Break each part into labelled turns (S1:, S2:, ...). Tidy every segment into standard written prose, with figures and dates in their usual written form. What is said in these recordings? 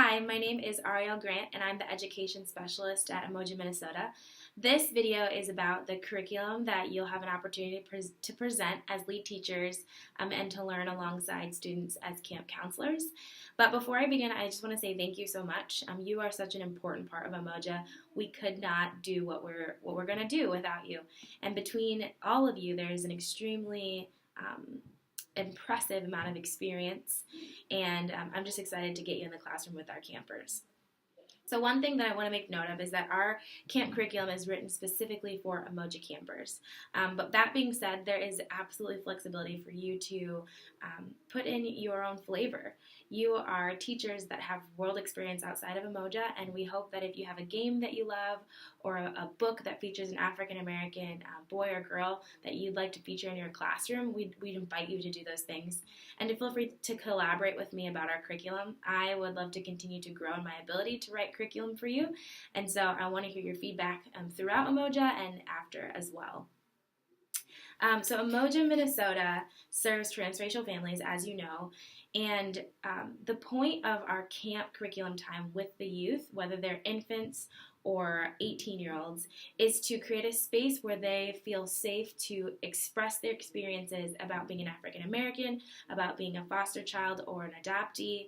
S1: Hi, my name is Ariel Grant, and I'm the Education Specialist at UMOJA, Minnesota. This video is about the curriculum that you'll have an opportunity to present as lead teachers and to learn alongside students as camp counselors. But before I begin, I just want to say thank you so much. You are such an important part of UMOJA. We could not do what we're going to do without you. And between all of you, there's an extremely impressive amount of experience, and I'm just excited to get you in the classroom with our campers. So one thing that I want to make note of is that our camp curriculum is written specifically for UMOJA campers. But that being said, there is absolutely flexibility for you to put in your own flavor. You are teachers that have world experience outside of UMOJA, and we hope that if you have a game that you love or a book that features an African American boy or girl that you'd like to feature in your classroom, we'd invite you to do those things. And to feel free to collaborate with me about our curriculum. I would love to continue to grow in my ability to write curriculum for you, and so I want to hear your feedback throughout UMOJA and after as well. So UMOJA Minnesota serves transracial families, as you know, and the point of our camp curriculum time with the youth, whether they're infants or 18-year-olds, is to create a space where they feel safe to express their experiences about being an African American, about being a foster child or an adoptee,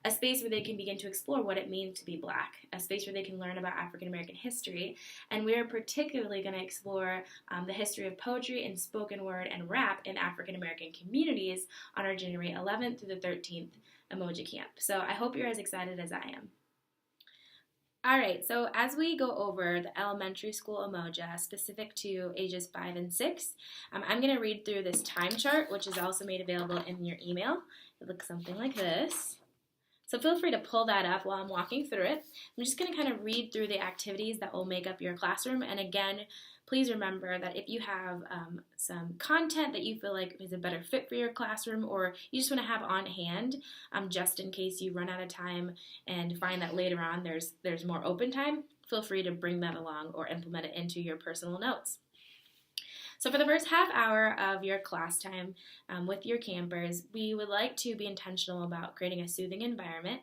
S1: a space where they can begin to explore what it means to be Black, a space where they can learn about African American history, and we are particularly going to explore the history of poetry and spoken word and rap in African American communities on our January 11th through the 13th UMOJA camp. So I hope you're as excited as I am. All right, so as we go over the elementary school UMOJA specific to ages 5 and 6, I'm going to read through this time chart, which is also made available in your email. It looks something like this. So feel free to pull that up while I'm walking through it. I'm just going to kind of read through the activities that will make up your classroom. And again, please remember that if you have some content that you feel like is a better fit for your classroom, or you just want to have on hand just in case you run out of time and find that later on there's more open time, feel free to bring that along or implement it into your personal notes. So for the first half hour of your class time with your campers, we would like to be intentional about creating a soothing environment.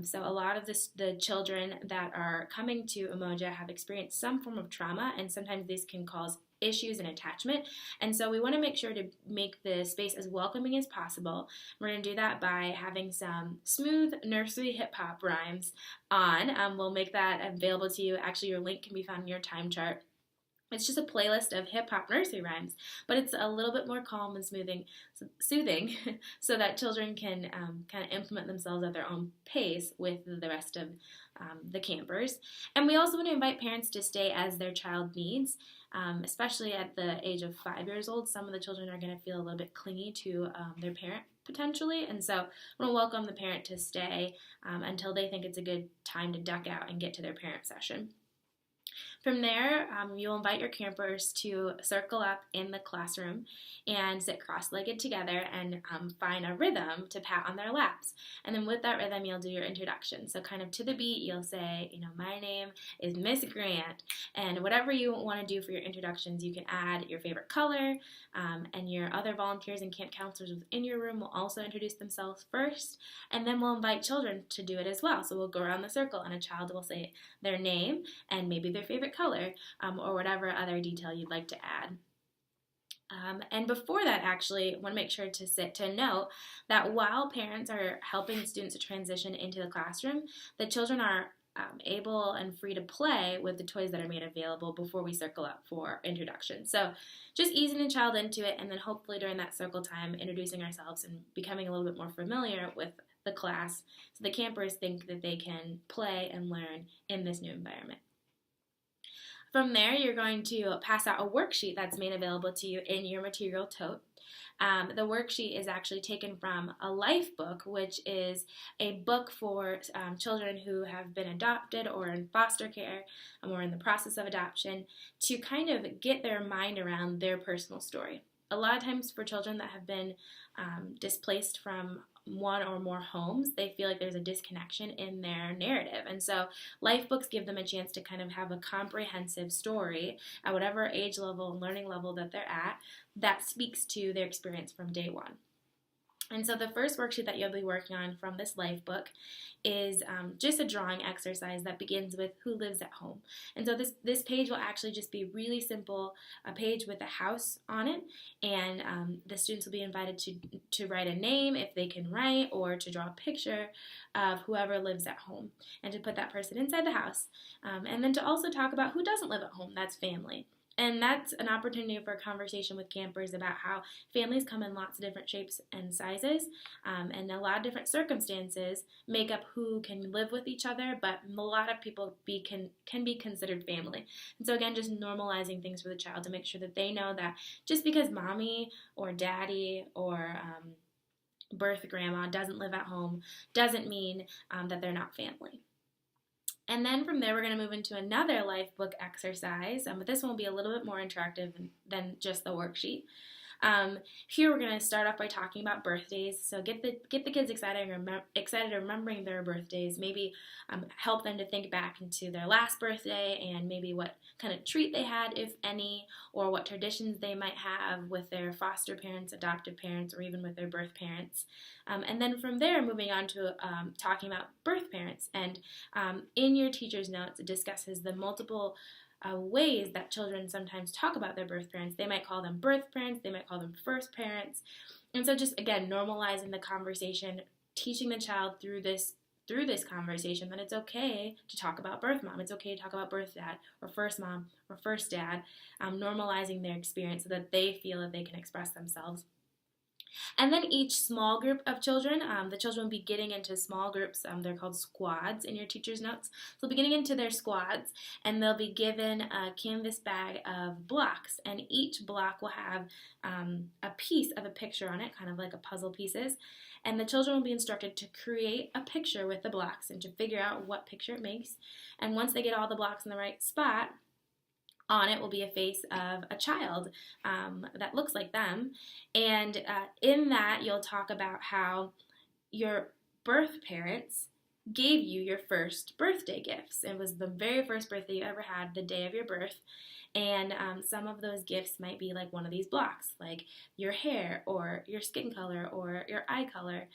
S1: So a lot of the children that are coming to UMOJA have experienced some form of trauma, and sometimes these can cause issues and attachment. And so we want to make sure to make the space as welcoming as possible. We're going to do that by having some smooth nursery hip-hop rhymes on. We'll make that available to you. Actually, your link can be found in your time chart. It's just a playlist of hip-hop nursery rhymes, but it's a little bit more calm and soothing so that children can kind of implement themselves at their own pace with the rest of the campers. And we also want to invite parents to stay as their child needs, especially at the age of 5 years old. Some of the children are going to feel a little bit clingy to their parent potentially, and so I want to welcome the parent to stay until they think it's a good time to duck out and get to their parent session. From there, you'll invite your campers to circle up in the classroom and sit cross-legged together and find a rhythm to pat on their laps. And then with that rhythm, you'll do your introduction. So kind of to the beat, you'll say, my name is Miss Grant. And whatever you want to do for your introductions, you can add your favorite color, and your other volunteers and camp counselors within your room will also introduce themselves first. And then we'll invite children to do it as well. So we'll go around the circle, and a child will say their name and maybe their favorite color, or whatever other detail you'd like to add. And before that, actually, I want to make sure to note that while parents are helping students to transition into the classroom, the children are able and free to play with the toys that are made available before we circle up for introduction. So just easing the child into it, and then hopefully during that circle time, introducing ourselves and becoming a little bit more familiar with the class so the campers think that they can play and learn in this new environment. From there, you're going to pass out a worksheet that's made available to you in your material tote. The worksheet is actually taken from a life book, which is a book for children who have been adopted or in foster care or in the process of adoption to kind of get their mind around their personal story. A lot of times for children that have been displaced from one or more homes, they feel like there's a disconnection in their narrative. And so life books give them a chance to kind of have a comprehensive story at whatever age level and learning level that they're at that speaks to their experience from day one. And so the first worksheet that you'll be working on from this life book is just a drawing exercise that begins with who lives at home. And so this page will actually just be really simple, a page with a house on it, and the students will be invited to write a name if they can write, or to draw a picture of whoever lives at home and to put that person inside the house. And then to also talk about who doesn't live at home, that's family. And that's an opportunity for a conversation with campers about how families come in lots of different shapes and sizes, and a lot of different circumstances make up who can live with each other, but a lot of people can be considered family. And so again, just normalizing things for the child to make sure that they know that just because mommy or daddy or birth grandma doesn't live at home doesn't mean that they're not family. And then from there, we're going to move into another life book exercise, but this one will be a little bit more interactive than just the worksheet. Here we're going to start off by talking about birthdays. So get the kids excited remembering their birthdays. Maybe help them to think back into their last birthday and maybe what kind of treat they had, if any, or what traditions they might have with their foster parents, adoptive parents, or even with their birth parents. And then from there, moving on to talking about birth parents. And in your teacher's notes, it discusses the multiple ways that children sometimes talk about their birth parents. They might call them birth parents, they might call them first parents. And so just, again, normalizing the conversation, teaching the child through this conversation that it's okay to talk about birth mom, it's okay to talk about birth dad, or first mom, or first dad, normalizing their experience so that they feel that they can express themselves. And then each small group of children, the children will be getting into small groups, they're called squads in your teacher's notes. So they'll be getting into their squads, and they'll be given a canvas bag of blocks, and each block will have a piece of a picture on it, kind of like a puzzle pieces, and the children will be instructed to create a picture with the blocks and to figure out what picture it makes. And once they get all the blocks in the right spot, on it will be a face of a child that looks like them. And in that, you'll talk about how your birth parents gave you your first birthday gifts. It was the very first birthday you ever had, the day of your birth. And some of those gifts might be like one of these blocks, like your hair or your skin color or your eye color.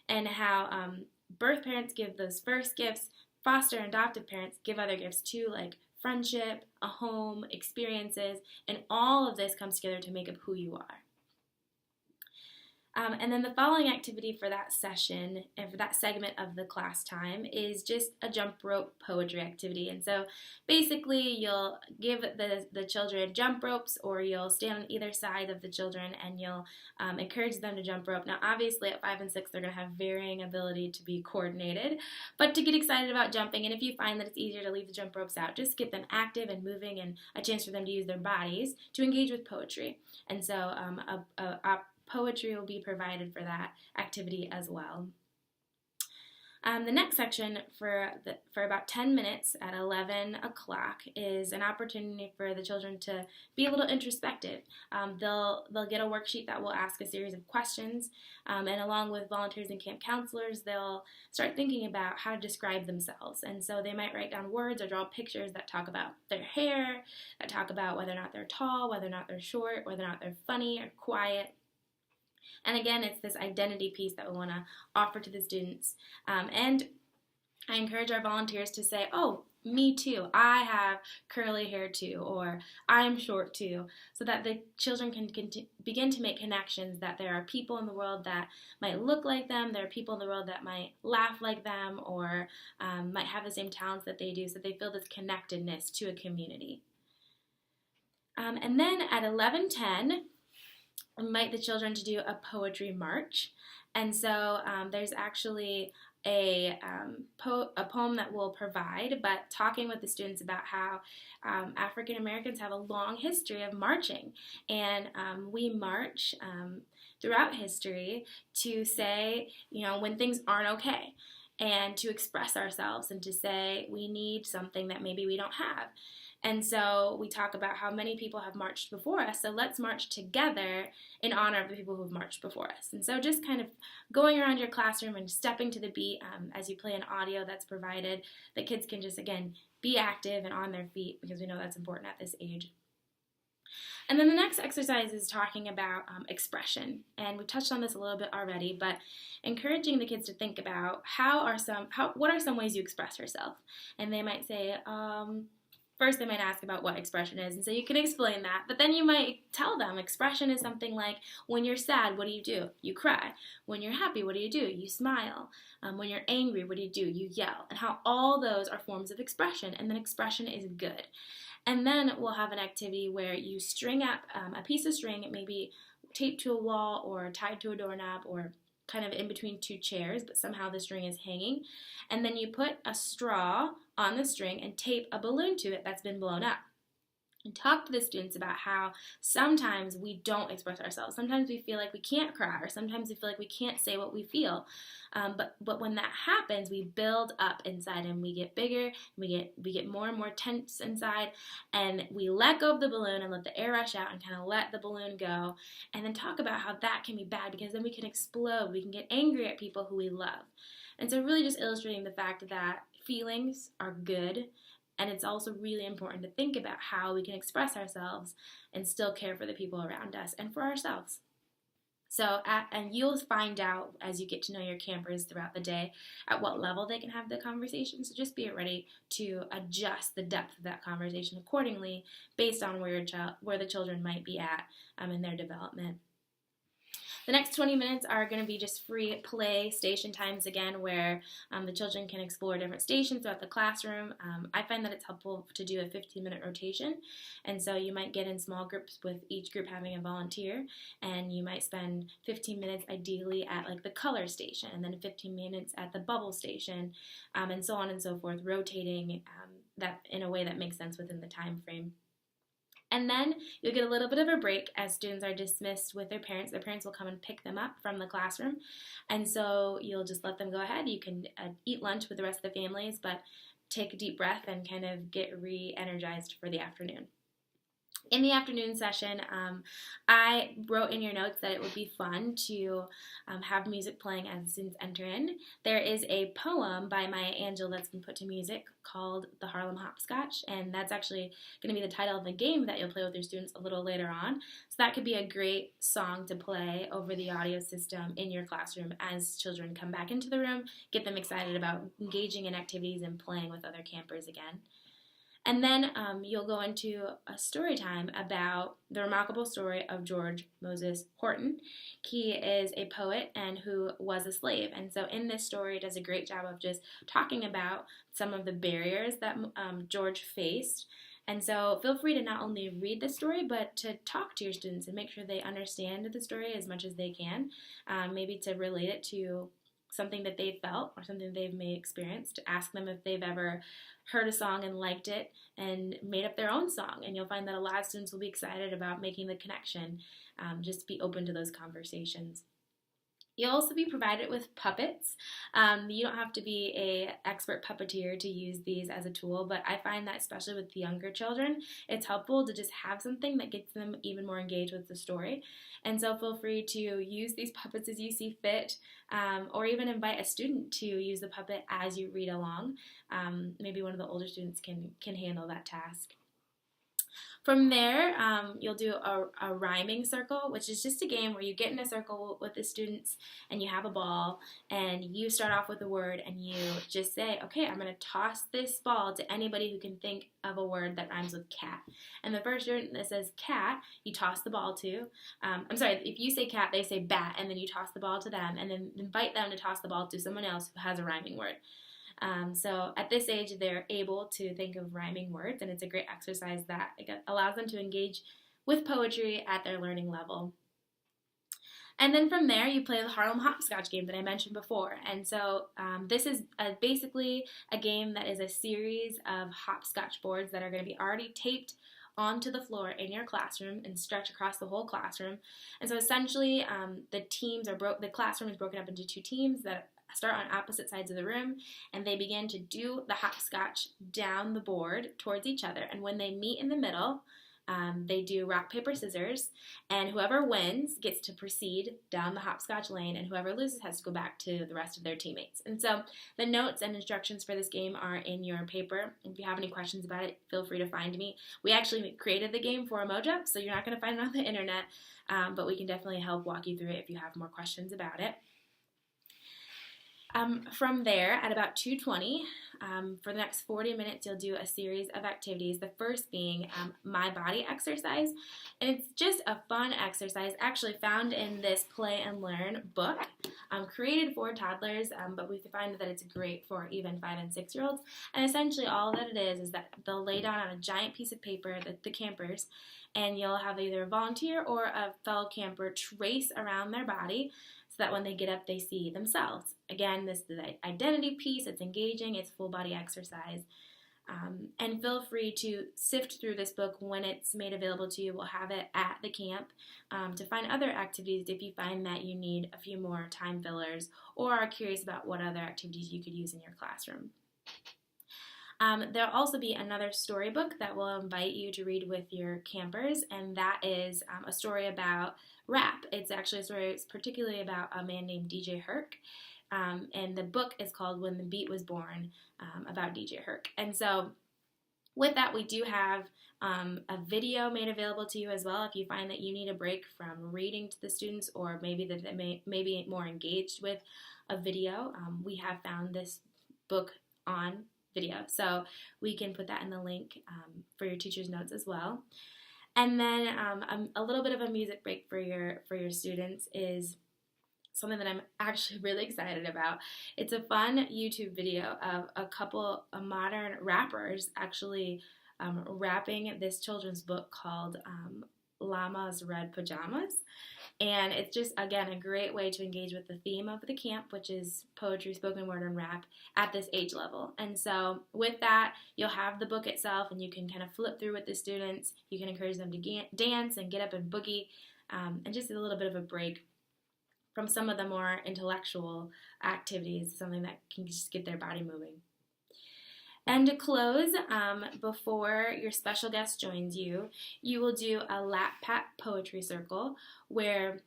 S1: And how birth parents give those first gifts, foster and adoptive parents give other gifts too, like friendship, a home, experiences, and all of this comes together to make up who you are. And then the following activity for that session, and for that segment of the class time, is just a jump rope poetry activity. And so basically you'll give the children jump ropes, or you'll stand on either side of the children and you'll encourage them to jump rope. Now obviously at 5 and 6 they're going to have varying ability to be coordinated, but to get excited about jumping, and if you find that it's easier to leave the jump ropes out, just get them active and moving and a chance for them to use their bodies to engage with poetry. And so poetry will be provided for that activity as well. The next section for about 10 minutes at 11 o'clock is an opportunity for the children to be a little introspective. They'll get a worksheet that will ask a series of questions, and along with volunteers and camp counselors, they'll start thinking about how to describe themselves. And so they might write down words or draw pictures that talk about their hair, that talk about whether or not they're tall, whether or not they're short, whether or not they're funny or quiet. And again, it's this identity piece that we want to offer to the students. And I encourage our volunteers to say, oh, me too, I have curly hair too, or I'm short too, so that the children can begin to make connections that there are people in the world that might look like them, there are people in the world that might laugh like them, or might have the same talents that they do, so they feel this connectedness to a community. And then at 11:10, invite the children to do a poetry march. And so there's actually a poem that we'll provide, but talking with the students about how African Americans have a long history of marching. And we march throughout history to say, when things aren't okay, and to express ourselves and to say we need something that maybe we don't have. And so we talk about how many people have marched before us, so let's march together in honor of the people who have marched before us. And so just kind of going around your classroom and stepping to the beat as you play an audio that's provided, the kids can just, again, be active and on their feet, because we know that's important at this age. And then the next exercise is talking about expression. And we touched on this a little bit already, but encouraging the kids to think about what are some ways you express yourself. And they might say, first they might ask about what expression is, and so you can explain that, but then you might tell them expression is something like, when you're sad, what do? You cry. When you're happy, what do? You smile. When you're angry, what do? You yell. And how all those are forms of expression, and then expression is good. And then we'll have an activity where you string up a piece of string, it may be taped to a wall or tied to a doorknob or kind of in between two chairs, but somehow the string is hanging. And then you put a straw on the string and tape a balloon to it that's been blown up. And talk to the students about how sometimes we don't express ourselves. Sometimes we feel like we can't cry, or sometimes we feel like we can't say what we feel. But when that happens, we build up inside and we get bigger, and we get more and more tense inside, and we let go of the balloon and let the air rush out and kind of let the balloon go. And then talk about how that can be bad, because then we can explode. We can get angry at people who we love. And so really just illustrating the fact that feelings are good. And it's also really important to think about how we can express ourselves and still care for the people around us and for ourselves. And you'll find out as you get to know your campers throughout the day at what level they can have the conversation. So just be ready to adjust the depth of that conversation accordingly based on where the children might be at in their development. The next 20 minutes are going to be just free play station times again, where the children can explore different stations throughout the classroom. I find that it's helpful to do a 15-minute rotation, and so you might get in small groups with each group having a volunteer, and you might spend 15 minutes ideally at like the color station, and then 15 minutes at the bubble station, and so on and so forth, rotating that in a way that makes sense within the time frame. And then you'll get a little bit of a break as students are dismissed with their parents. Their parents will come and pick them up from the classroom. And so you'll just let them go ahead. You can eat lunch with the rest of the families, but take a deep breath and kind of get re-energized for the afternoon. In the afternoon session, I wrote in your notes that it would be fun to have music playing as students enter in. There is a poem by Maya Angelou that's been put to music called The Harlem Hopscotch, and that's actually going to be the title of the game that you'll play with your students a little later on. So that could be a great song to play over the audio system in your classroom as children come back into the room, get them excited about engaging in activities and playing with other campers again. And then you'll go into a story time about the remarkable story of George Moses Horton. He is a poet and who was a slave. And so in this story, it does a great job of just talking about some of the barriers that George faced. And so feel free to not only read the story, but to talk to your students and make sure they understand the story as much as they can, maybe to relate it to something that they felt or something they've may experienced. Ask them if they've ever heard a song and liked it and made up their own song. And you'll find that a lot of students will be excited about making the connection. Just be open to those conversations. You'll also be provided with puppets. You don't have to be an expert puppeteer to use these as a tool, but I find that especially with the younger children, it's helpful to just have something that gets them even more engaged with the story. And so feel free to use these puppets as you see fit, or even invite a student to use the puppet as you read along. Maybe one of the older students can handle that task. From there, you'll do a rhyming circle, which is just a game where you get in a circle with the students and you have a ball and you start off with a word and you just say, okay, I'm going to toss this ball to anybody who can think of a word that rhymes with cat. And the first student that says cat, you toss the ball to. If you say cat, they say bat, and then you toss the ball to them and then invite them to toss the ball to someone else who has a rhyming word. So at this age, they're able to think of rhyming words, and it's a great exercise that allows them to engage with poetry at their learning level. And then from there, you play the Harlem Hopscotch game that I mentioned before. And so this is basically a game that is a series of hopscotch boards that are going to be already taped onto the floor in your classroom and stretch across the whole classroom. And so essentially, the classroom is broken up into two teams that start on opposite sides of the room, and they begin to do the hopscotch down the board towards each other. And when they meet in the middle, They do rock, paper, scissors, and whoever wins gets to proceed down the hopscotch lane, and whoever loses has to go back to the rest of their teammates. And so the notes and instructions for this game are in your paper. If you have any questions about it, feel free to find me. We actually created the game for UMOJA, so you're not going to find it on the internet, but we can definitely help walk you through it if you have more questions about it. From there, at about 2:20, for the next 40 minutes, you'll do a series of activities, the first being my body exercise. And it's just a fun exercise, actually found in this Play and Learn book, created for toddlers, but we find that it's great for even 5- and 6-year-olds. And essentially all that it is that they'll lay down on a giant piece of paper, the campers, and you'll have either a volunteer or a fellow camper trace around their body, so that when they get up, they see themselves. Again, this is the identity piece. It's engaging. It's full body exercise. And feel free to sift through this book when it's made available to you. We'll have it at the camp to find other activities if you find that you need a few more time fillers or are curious about what other activities you could use in your classroom. There'll also be another storybook that will invite you to read with your campers, and that is a story about rap. It's actually a story particularly about a man named DJ Herc, and the book is called When the Beat Was Born, about DJ Herc. And so with that, we do have a video made available to you as well if you find that you need a break from reading to the students, or maybe that they may be more engaged with a video. We have found this book on video, so we can put that in the link for your teacher's notes as well. And then a little bit of a music break for your students is something that I'm actually really excited about. It's a fun YouTube video of a couple of modern rappers actually rapping this children's book called Llama's Red Pajamas. And it's just, again, a great way to engage with the theme of the camp, which is poetry, spoken word, and rap at this age level. And so with that, you'll have the book itself, and you can kind of flip through with the students. You can encourage them to dance and get up and boogie, and just a little bit of a break from some of the more intellectual activities, something that can just get their body moving. And to close, before your special guest joins you, you will do a lap pat poetry circle where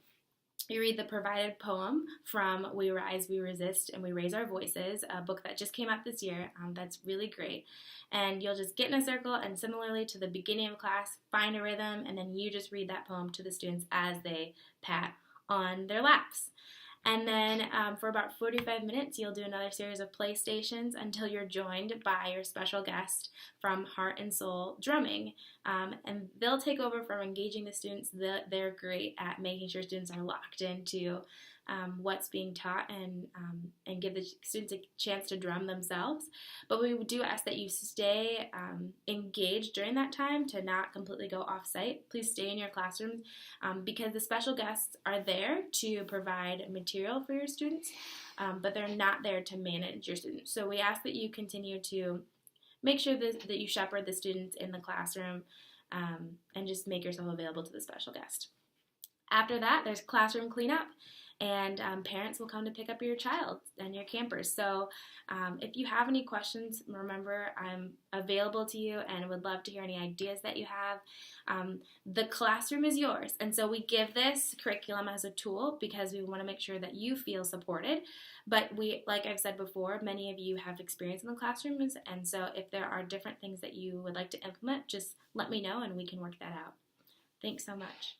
S1: you read the provided poem from We Rise, We Resist, and We Raise Our Voices, a book that just came out this year. That's really great. And you'll just get in a circle, and similarly to the beginning of class, find a rhythm, and then you just read that poem to the students as they pat on their laps. And then for about 45 minutes, you'll do another series of play stations until you're joined by your special guest from Heart and Soul Drumming. And they'll take over from engaging the students. They're great at making sure students are locked into what's being taught and give the students a chance to drum themselves. But we do ask that you stay engaged during that time, to not completely go off-site. Please stay in your classrooms because the special guests are there to provide material for your students, but they're not there to manage your students. So we ask that you continue to make sure that you shepherd the students in the classroom and just make yourself available to the special guest. After that, there's classroom cleanup, and parents will come to pick up your child and your campers. So if you have any questions, remember I'm available to you and would love to hear any ideas that you have. The classroom is yours, and so we give this curriculum as a tool because we want to make sure that you feel supported. But like I've said before, many of you have experience in the classrooms, and so if there are different things that you would like to implement, just let me know and we can work that out. Thanks so much.